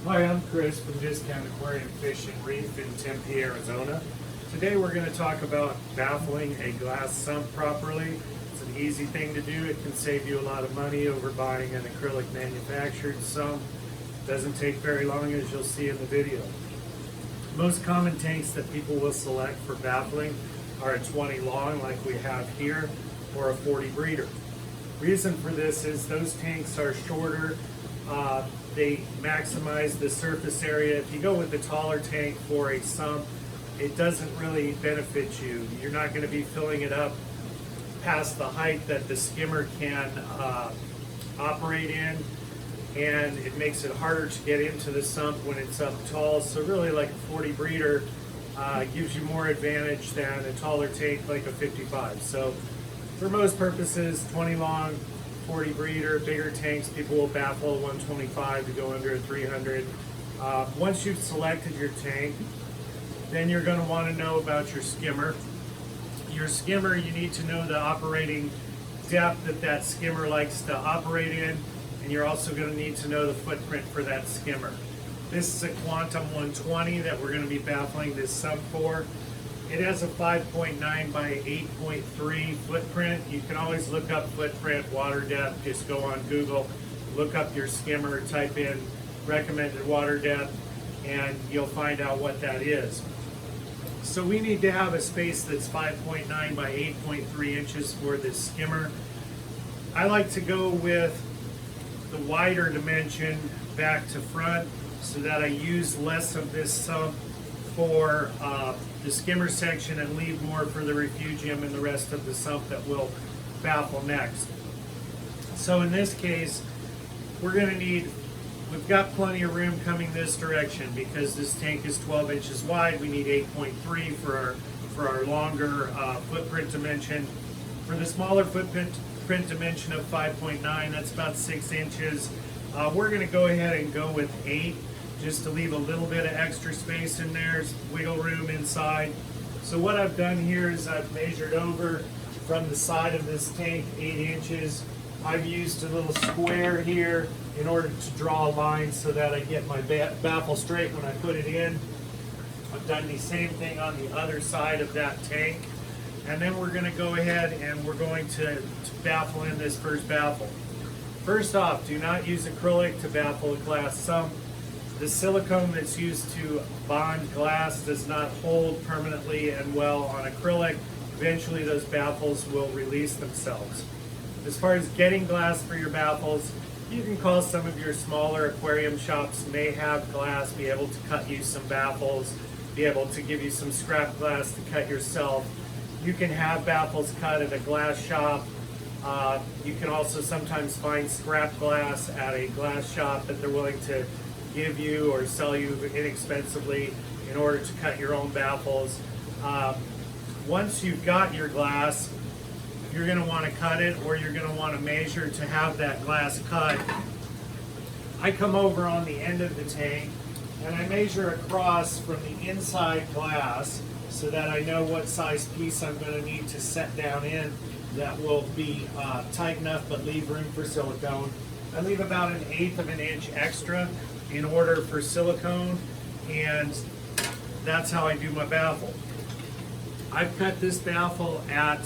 Hi, I'm Chris from Discount Aquarium Fish and Reef in Tempe, Arizona. Today we're going to talk about baffling a glass sump properly. It's an easy thing to do. It can save you a lot of money over buying an acrylic manufactured sump. Doesn't take very long, as you'll see in the video. Most common tanks that people will select for baffling are a 20 long like we have here, or a 40 breeder. Reason for this is those tanks are shorter. They maximize the surface area. If you go with the taller tank for a sump, it doesn't really benefit you. You're not going to be filling it up past the height that the skimmer can operate in, and it makes it harder to get into the sump when it's up tall. So really, like a 40 breeder gives you more advantage than a taller tank like a 55. So for most purposes, 20 long, 40 breeder. Bigger tanks, people will baffle a 125 to go under a 300. Once you've selected your tank, then you're going to want to know about your skimmer. Your skimmer, you need to know the operating depth that that skimmer likes to operate in, and you're also going to need to know the footprint for that skimmer. This is a Quantum 120 that we're going to be baffling this sump for. It has a 5.9 by 8.3 footprint. You can always look up footprint, water depth. Just go on Google, look up your skimmer, type in recommended water depth, and you'll find out what that is. So we need to have a space that's 5.9 by 8.3 inches for this skimmer. I like to go with the wider dimension back to front so that I use less of this sump for the skimmer section and leave more for the refugium and the rest of the sump that we'll baffle next. So in this case, we're going to need, we've got plenty of room coming this direction because this tank is 12 inches wide. We need 8.3 for our longer footprint dimension. For the smaller footprint dimension of 5.9, that's about 6 inches. We're going to go ahead and go with 8. Just to leave a little bit of extra space in there, wiggle room inside. So what I've done here is I've measured over from the side of this tank 8 inches. I've used a little square here in order to draw a line so that I get my baffle straight when I put it in. I've done the same thing on the other side of that tank. And then we're going to go ahead and we're going to baffle in this first baffle. First off, do not use acrylic to baffle a glass sump. The silicone that's used to bond glass does not hold permanently and well on acrylic. Eventually those baffles will release themselves. As far as getting glass for your baffles, you can call some of your smaller aquarium shops, may have glass, be able to cut you some baffles, be able to give you some scrap glass to cut yourself. You can have baffles cut at a glass shop. You can also sometimes find scrap glass at a glass shop that they're willing to give you or sell you inexpensively in order to cut your own baffles. Once you've got your glass, you're going to want to cut it or you're going to want to measure to have that glass cut. I come over on the end of the tank and I measure across from the inside glass so that I know what size piece I'm going to need to set down in that will be tight enough but leave room for silicone. I leave about 1/8 of an inch extra in order for silicone, and that's how I do my baffle. I've cut this baffle at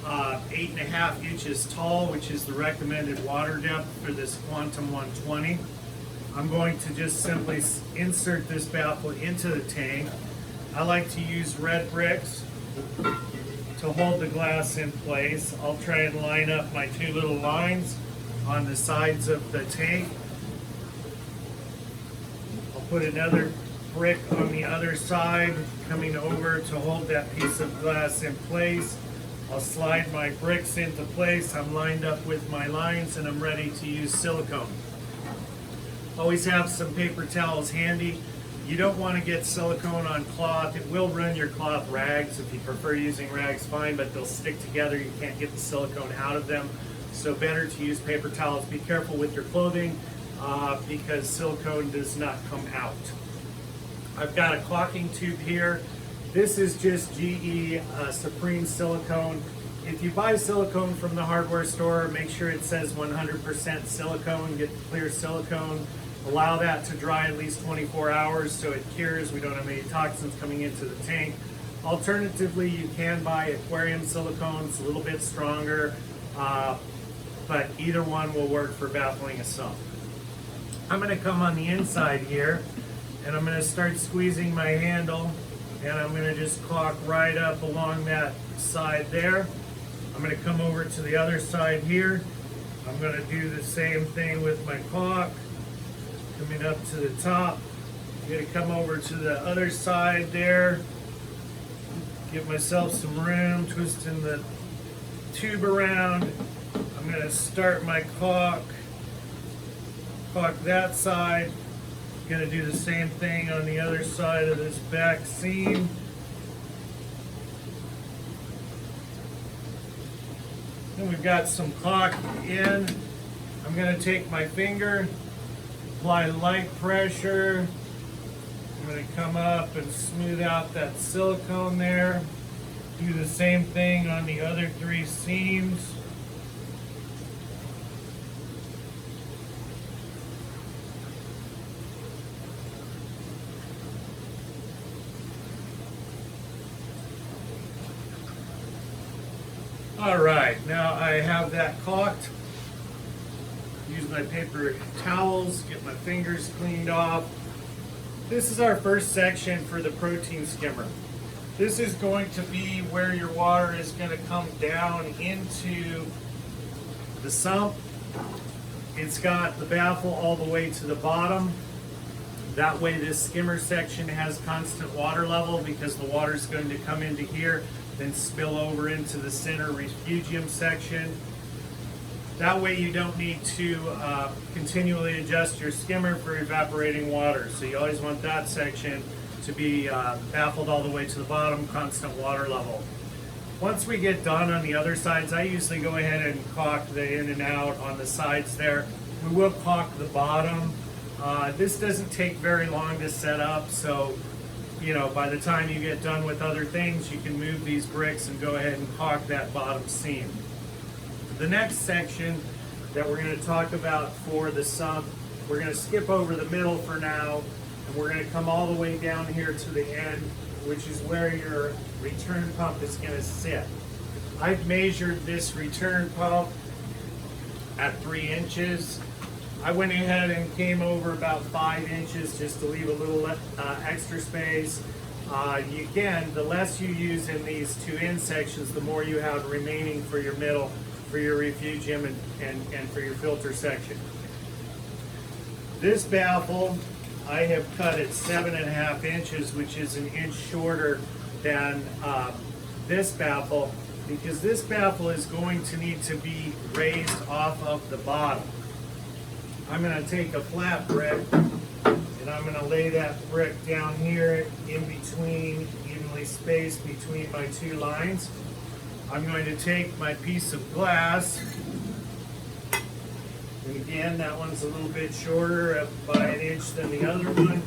8.5 inches tall, which is the recommended water depth for this Quantum 120. I'm going to just simply insert this baffle into the tank. I like to use red bricks to hold the glass in place. I'll try and line up my 2 little lines on the sides of the tank. Put another brick on the other side coming over to hold that piece of glass in place. I'll slide my bricks into place. I'm lined up with my lines and I'm ready to use silicone. Always have some paper towels handy. You don't want to get silicone on cloth. It will ruin your cloth rags. If you prefer using rags, fine, but they'll stick together. You can't get the silicone out of them. So better to use paper towels. Be careful with your clothing. Because silicone does not come out. I've got a caulking tube here. This is just GE Supreme silicone. If you buy silicone from the hardware store, make sure it says 100% silicone. Get the clear silicone. Allow that to dry at least 24 hours so it cures. We don't have any toxins coming into the tank. Alternatively, you can buy aquarium silicone. It's a little bit stronger, but either one will work for baffling a sump. I'm going to come on the inside here, and I'm going to start squeezing my handle, and I'm going to just caulk right up along that side there. I'm going to come over to the other side here. I'm going to do the same thing with my caulk, coming up to the top. I'm going to come over to the other side there, give myself some room, twisting the tube around. I'm going to start my caulk that side. I'm going to do the same thing on the other side of this back seam. Then we've got some caulk in. I'm going to take my finger, apply light pressure. I'm going to come up and smooth out that silicone there. Do the same thing on the other 3 seams. All right, now I have that caulked. Use my paper towels, get my fingers cleaned off. This is our first section for the protein skimmer. This is going to be where your water is going to come down into the sump. It's got the baffle all the way to the bottom. That way this skimmer section has constant water level because the water is going to come into here, then spill over into the center refugium section. That way you don't need to continually adjust your skimmer for evaporating water. So you always want that section to be baffled all the way to the bottom, constant water level. Once we get done on the other sides, I usually go ahead and caulk the in and out on the sides there. We will caulk the bottom. This doesn't take very long to set up, so by the time you get done with other things, you can move these bricks and go ahead and caulk that bottom seam. The next section that we're going to talk about for the sump, we're going to skip over the middle for now, and we're going to come all the way down here to the end, which is where your return pump is going to sit. I've measured this return pump at 3 inches. I went ahead and came over about 5 inches just to leave a little extra space. Again, the less you use in these 2 end sections, the more you have remaining for your middle, for your refugium, and for your filter section. This baffle, I have cut at 7.5 inches, which is an inch shorter than this baffle, because this baffle is going to need to be raised off of the bottom. I'm going to take a flat brick and I'm going to lay that brick down here in between, evenly spaced between my 2 lines. I'm going to take my piece of glass, and again, that one's a little bit shorter by 1 inch than the other one.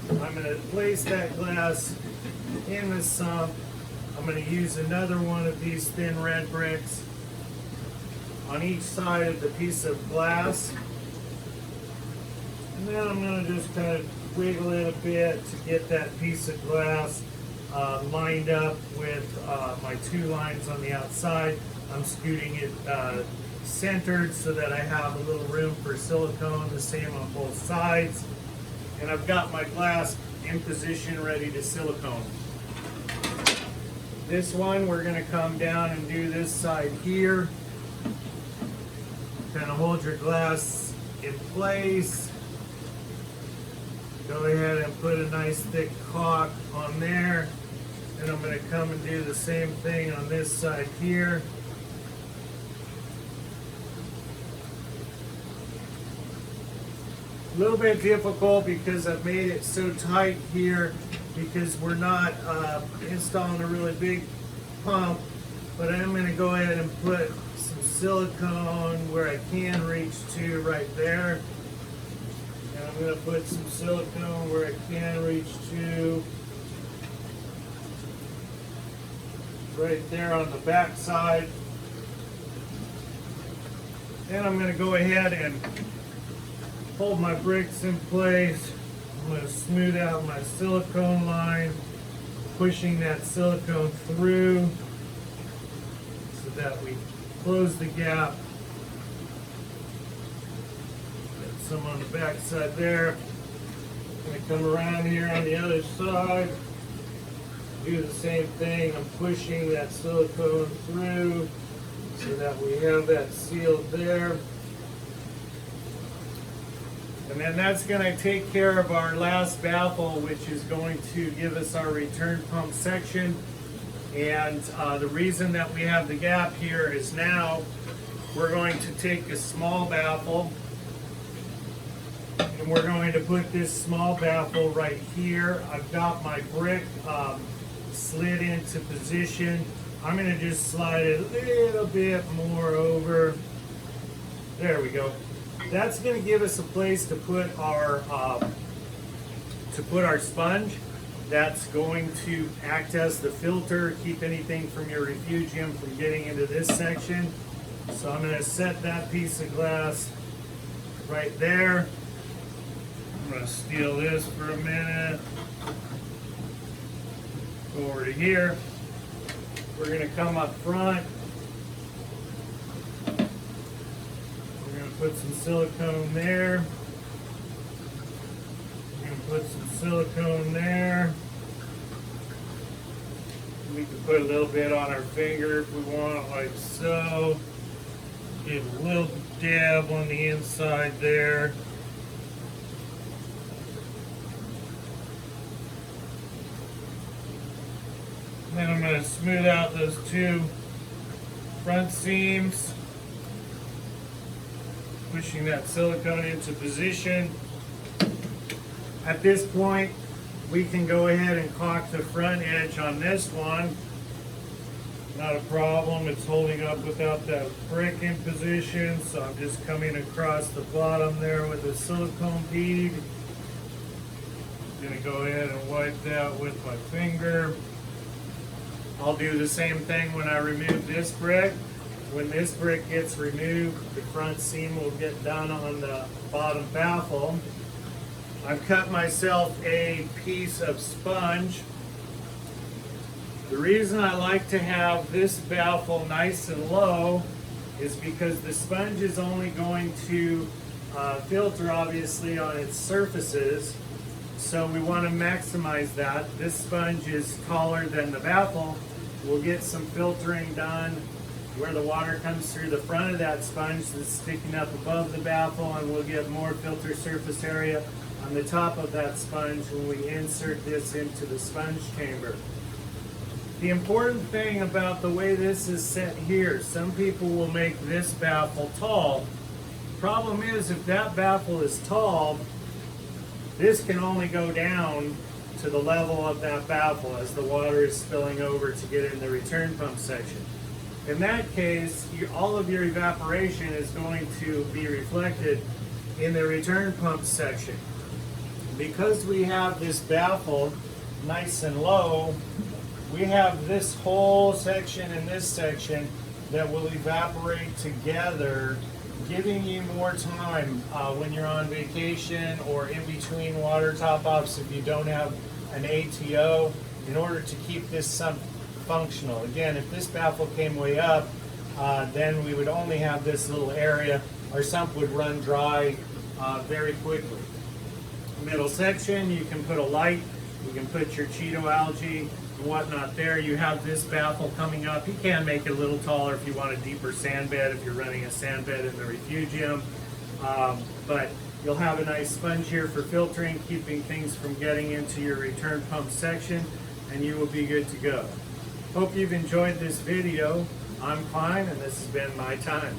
I'm going to place that glass in the sump. I'm going to use another one of these thin red bricks on each side of the piece of glass. And then I'm going to just kind of wiggle it a bit to get that piece of glass lined up with my 2 lines on the outside. I'm scooting it centered so that I have a little room for silicone, the same on both sides. And I've got my glass in position ready to silicone. This one, we're going to come down and do this side here. Kind of hold your glass in place. Go ahead and put a nice thick caulk on there. And I'm going to come and do the same thing on this side here. A little bit difficult because I've made it so tight here because we're not installing a really big pump, but I'm going to go ahead and put some silicone where I can reach to right there. And I'm going to put some silicone where I can reach to right there on the back side. Then I'm going to go ahead and hold my bricks in place. I'm going to smooth out my silicone line, pushing that silicone through so that we close the gap. Got some on the back side there. I'm going to come around here on the other side. Do the same thing. I'm pushing that silicone through so that we have that sealed there. And then that's going to take care of our last baffle, which is going to give us our return pump section. And the reason that we have the gap here is now we're going to take a small baffle and we're going to put this small baffle right here. I've got my brick slid into position. I'm going to just slide it a little bit more over. There we go. That's going to give us a place to put our sponge. That's going to act as the filter, keep anything from your refugium from getting into this section. So I'm going to set that piece of glass right there. I'm going to steal this for a minute. Go over to here. We're going to come up front. We're going to put some silicone there. We're going to put some silicone there. We can put a little bit on our finger if we want, like so. Give a little dab on the inside there. Then I'm going to smooth out those two front seams, pushing that silicone into position. At this point, we can go ahead and caulk the front edge on this one. Not a problem, it's holding up without that brick in position, so I'm just coming across the bottom there with a silicone bead. I'm going to go ahead and wipe that with my finger. I'll do the same thing when I remove this brick. When this brick gets removed, the front seam will get done on the bottom baffle. I've cut myself a piece of sponge. The reason I like to have this baffle nice and low is because the sponge is only going to filter obviously on its surfaces. So we want to maximize that. This sponge is taller than the baffle. We'll get some filtering done where the water comes through the front of that sponge that's sticking up above the baffle, and we'll get more filter surface area on the top of that sponge when we insert this into the sponge chamber. The important thing about the way this is set here, some people will make this baffle tall. Problem is, if that baffle is tall, this can only go down to the level of that baffle as the water is spilling over to get in the return pump section. In that case, all of your evaporation is going to be reflected in the return pump section. Because we have this baffle nice and low, we have this whole section and this section that will evaporate together, giving you more time when you're on vacation or in between water top-offs if you don't have an ATO, in order to keep this sump functional. Again, if this baffle came way up, then we would only have this little area. Our sump would run dry very quickly. Middle section, you can put a light, you can put your Cheeto algae and whatnot there. You have this baffle coming up. You can make it a little taller if you want a deeper sand bed, if you're running a sand bed in the refugium. But you'll have a nice sponge here for filtering, keeping things from getting into your return pump section, and you will be good to go. Hope you've enjoyed this video. I'm Kline, and this has been my time.